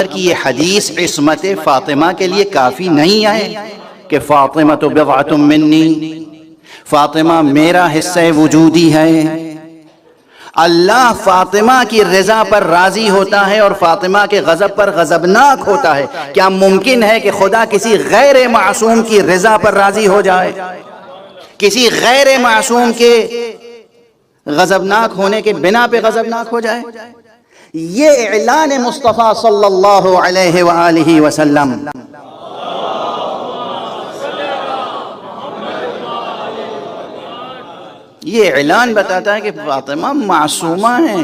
کی یہ حدیث عصمت فاطمہ کے لیے کافی نہیں ہے کہ فاطمہ تو بضعۃ منی، فاطمہ میرا حصہ وجودی ہے؟ اللہ فاطمہ کی رضا پر راضی ہوتا ہے اور فاطمہ کے غضب پر غضبناک ہوتا ہے۔ کیا ممکن ہے کہ خدا کسی غیر معصوم کی رضا پر راضی ہو جائے، کسی غیر معصوم کے غضبناک ہونے کے بنا پہ غضبناک ہو جائے؟ یہ اعلان مصطفیٰ صلی اللہ علیہ وآلہ وسلم، یہ اعلان بتاتا ہے کہ فاطمہ معصومہ ہیں۔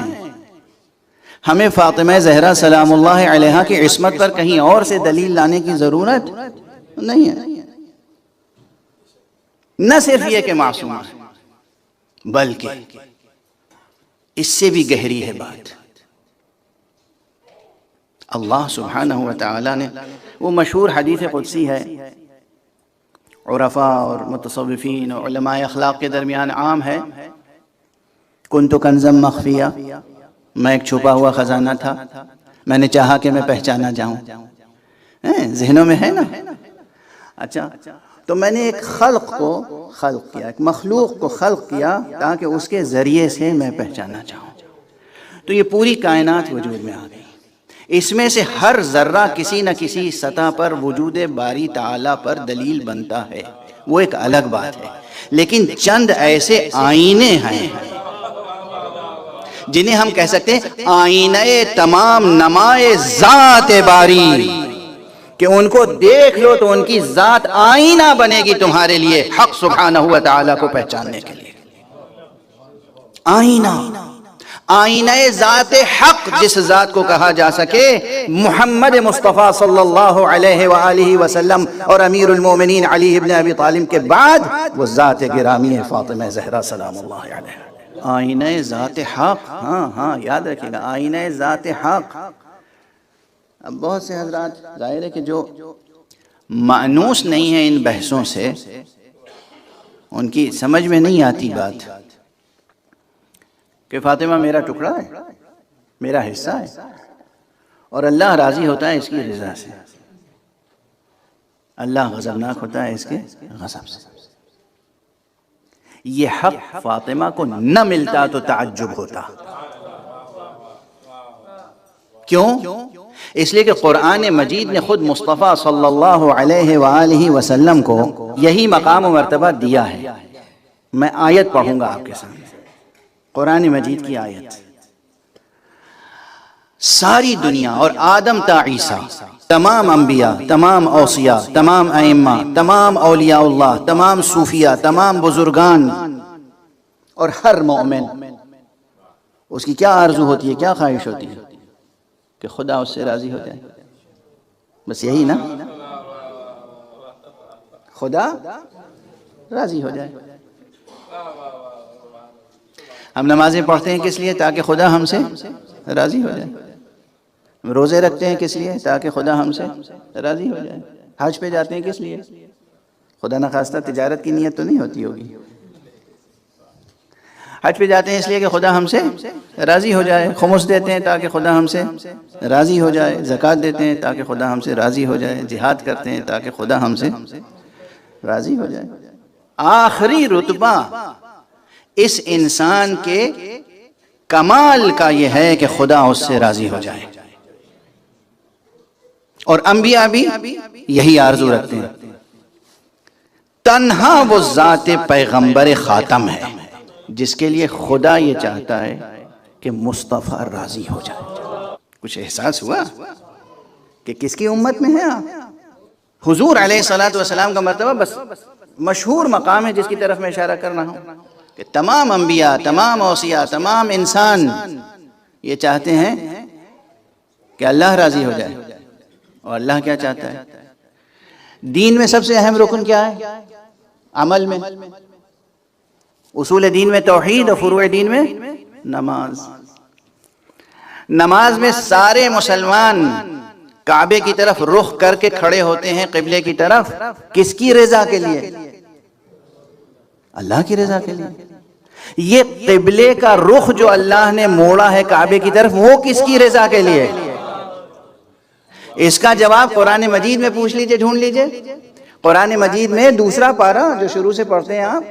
ہمیں فاطمہ زہرا سلام اللہ علیہا کی عصمت پر کہیں اور سے دلیل لانے کی ضرورت نہیں ہے۔ نہ صرف یہ کہ معصومہ ہے، بلکہ اس سے بھی گہری ہے بات۔ اللہ سبحانہ وتعالی نے، وہ مشہور حدیث قدسی ہے، عرفاء اور متصوفین اور علماء اخلاق کے درمیان عام ہے، کنت کنزا مخفیہ، میں ایک چھپا ہوا خزانہ تھا، میں نے چاہا کہ میں پہچانا جاؤں۔ ذہنوں میں ہے نا؟ اچھا، تو میں نے ایک خلق کو خلق کیا، ایک مخلوق کو خلق کیا تاکہ اس کے ذریعے سے میں پہچانا چاہوں۔ تو یہ پوری کائنات وجود میں آ گئی، اس میں سے ہر ذرہ کسی نہ کسی سطح پر وجود باری تعالیٰ پر دلیل بنتا ہے، وہ ایک الگ بات ہے۔ لیکن چند ایسے آئینے ہیں جنہیں ہم کہہ سکتے ہیں آئینہ تمام نمائے ذات باری، کہ ان کو دیکھ لو تو ان کی ذات آئینہ بنے گی تمہارے لیے حق سبحانہ و تعالیٰ کو پہچاننے کے لیے۔ آئینہ، آئینہ ذات حق جس ذات کو کہا جا سکے، محمد مصطفیٰ صلی اللہ علیہ وآلہ وسلم اور امیر المومنین علی ابن ابی طالب کے بعد وہ ذات گرامی ہے فاطمہ زہرا سلام اللہ علیہ۔ آئینہ ذات حق، ہاں یاد رکھیے گا، آئینہ ذات حق۔ اب بہت سے حضرات ظاہر ہے کہ جو مانوس نہیں ہیں ان بحثوں سے، ان کی سمجھ میں نہیں آتی بات کہ فاطمہ میرا ٹکڑا ہے، میرا حصہ ہے، اور اللہ راضی ہوتا ہے اس کی رضا سے، اللہ غضبناک ہوتا ہے اس کے غضب سے۔ یہ حق فاطمہ کو نہ ملتا تو تعجب ہوتا۔ کیوں؟ اس لیے کہ قرآن مجید نے خود مصطفیٰ صلی اللہ علیہ وآلہ وسلم کو یہی مقام و مرتبہ دیا ہے۔ میں آیت پڑھوں گا آپ کے سامنے، قرآن مجید کی آیت۔ ساری دنیا اور آدم تا عیسیٰ، تمام انبیاء، تمام اوصیاء، تمام ائمہ، تمام اولیاء اللہ، تمام صوفیاء، تمام بزرگان اور ہر مومن، اس کی کیا آرزو ہوتی ہے، کیا خواہش ہوتی ہے؟ کہ خدا اس سے راضی ہو جائے۔ بس یہی نا، خدا راضی ہو جائے۔ ہم نمازیں پڑھتے ہیں کس لیے؟ تاکہ خدا ہم سے راضی ہو جائے۔ روزے رکھتے ہیں کس لیے؟ تاکہ خدا ہم سے راضی ہو جائے۔ حج پہ جاتے ہیں کس لیے؟ خدا نخواستہ تجارت کی نیت تو نہیں ہوتی ہوگی۔ حج پہ جاتے ہیں اس لیے کہ خدا ہم سے راضی ہو جائے۔ خمس دیتے ہیں تاکہ خدا ہم سے راضی ہو جائے۔ زکوٰۃ دیتے ہیں تاکہ خدا ہم سے راضی ہو جائے۔ جہاد کرتے ہیں تاکہ خدا ہم سے راضی ہو جائے۔ آخری رتبہ اس انسان کے کمال کا یہ ہے کہ خدا اس سے راضی ہو جائے، اور انبیاء بھی یہی آرزو رکھتے ہیں۔ تنہا وہ ذات پیغمبر خاتم ہے جس کے لیے خدا یہ چاہتا ہے کہ مصطفیٰ راضی ہو جائے۔ کچھ احساس ہوا کہ کس کی امت میں ہے آپ؟ حضور علیہ السلام کا مرتبہ بس مشہور مقام ہے جس کی طرف میں اشارہ کر رہا ہوں، کہ تمام انبیاء، تمام اوصیاء، تمام انسان یہ چاہتے ہیں کہ اللہ راضی ہو جائے۔ اور اللہ کیا چاہتا ہے؟ دین میں سب سے اہم رکن کیا ہے؟ عمل میں، اصول دین میں توحید اور فروع دین میں نماز۔ نماز میں سارے مسلمان کعبے کی طرف رخ کر کے کھڑے ہوتے ہیں، قبلے کی طرف، کس کی رضا کے لیے؟ اللہ کی رضا کے لیے۔ یہ قبلے کا رخ جو اللہ نے موڑا ہے کعبے کی طرف، وہ کس کی رضا کے لیے؟ اس کا جواب قرآن مجید میں پوچھ لیجئے، ڈھونڈ لیجئے۔ قرآن مجید میں دوسرا پارہ جو شروع سے پڑھتے ہیں آپ،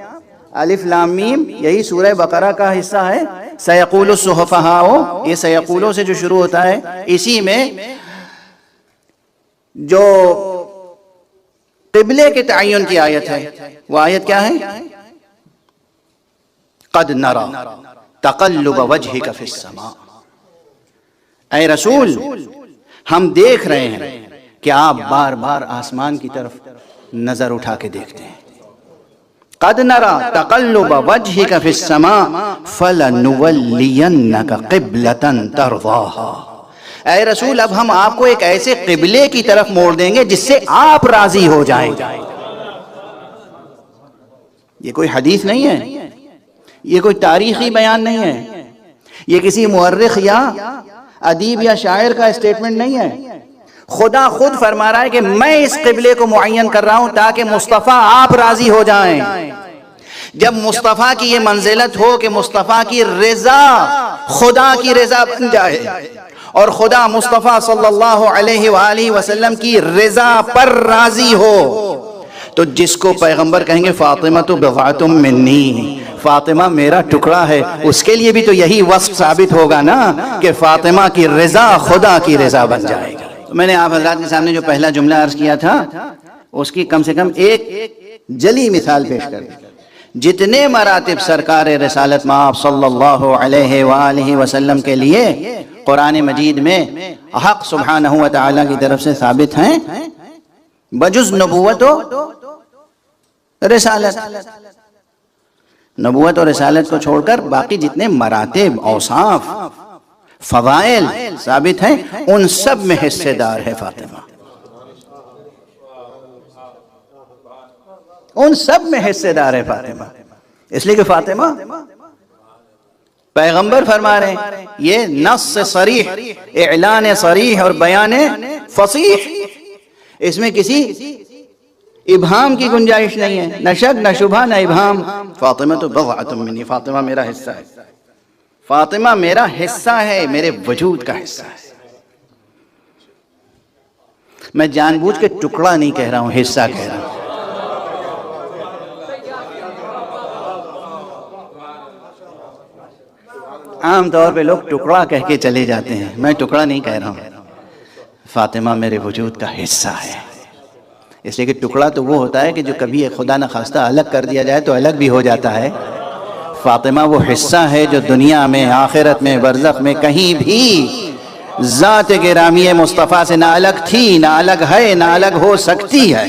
الف لام میم، یہی سورہ بقرہ کا حصہ ہے۔ سیقول السفہاء، یہ سیقولوں سے جو شروع ہوتا ہے، اسی میں جو قبلے کے تعین کی آیت ہے، وہ آیت کیا ہے؟ قد نرى تقلب وجهك في السماء، اے رسول ہم دیکھ رہے ہیں کہ آپ بار بار آسمان کی طرف نظر اٹھا کے دیکھتے ہیں۔ قد نرى تقلب وجهك في السماء فلنولينك قبلة ترضاها، اے رسول اب ہم آپ کو ایک ایسے قبلے کی طرف موڑ دیں گے جس سے آپ راضی ہو جائیں گے۔ یہ کوئی حدیث نہیں ہے، یہ کوئی تاریخی بیان نہیں ہے، یہ کسی مورخ یا ادیب یا شاعر کا اسٹیٹمنٹ نہیں ہے، خدا خود فرما رہا ہے کہ میں اس قبلے کو معین کر رہا ہوں تاکہ مصطفیٰ آپ راضی ہو جائیں۔ جب مصطفیٰ کی یہ منزلت ہو کہ مصطفیٰ کی رضا خدا کی رضا بن جائے اور خدا مصطفیٰ صلی اللہ علیہ وآلہ وسلم کی رضا پر راضی ہو، تو جس کو پیغمبر کہیں گے فاطمہ تو بضعۃ منی، فاطمہ میرا ٹکڑا ہے، اس کے لیے بھی تو یہی وصف ثابت ہوگا نا کہ فاطمہ کی رضا خدا کی رضا بن جائے گا۔ میں نے آپ حضرات کے سامنے جو پہلا جملہ عرض کیا تھا اس کی کم سے کم ایک جلی مثال پیش کر دی۔ جتنے مراتب سرکار رسالت مآب صلی اللہ علیہ وآلہ وسلم کے لیے قرآن مجید میں حق سبحانہ و تعالیٰ کی طرف سے ثابت ہیں، بجز نبوت و رسالت، نبوت اور رسالت کو چھوڑ کر باقی جتنے مراتب، اوصاف، فضائل ثابت ہیں، ان سب میں حصے دار ہے فاطمہ، ان سب میں حصے دار ہے فاطمہ۔ اس لیے کہ فاطمہ پیغمبر فرما رہے ہیں، یہ نص صریح، اعلان صریح اور بیان فصیح، اس میں کسی ابہام کی گنجائش نہیں ہے، نہ شک نہ شبہ نہ ابہام۔ فاطمہ تو بضعۃ منی، فاطمہ میرا حصہ ہے، فاطمہ میرا حصہ ہے، میرے وجود کا حصہ ہے۔ میں جان بوجھ کے ٹکڑا نہیں کہہ رہا ہوں، حصہ کہہ رہا ہوں۔ عام طور پہ لوگ ٹکڑا کہہ کے چلے جاتے ہیں، میں ٹکڑا نہیں کہہ رہا ہوں، فاطمہ میرے وجود کا حصہ ہے۔ اس لیے کہ ٹکڑا تو وہ ہوتا ہے کہ جو کبھی خدا نخواستہ الگ کر دیا جائے تو الگ بھی ہو جاتا ہے، فاطمہ وہ حصہ ہے جو دنیا میں، آخرت میں، برزخ میں کہیں بھی ذات گرامی مصطفیٰ سے نہ الگ تھی، نہ الگ ہے، نہ الگ ہو سکتی ہے۔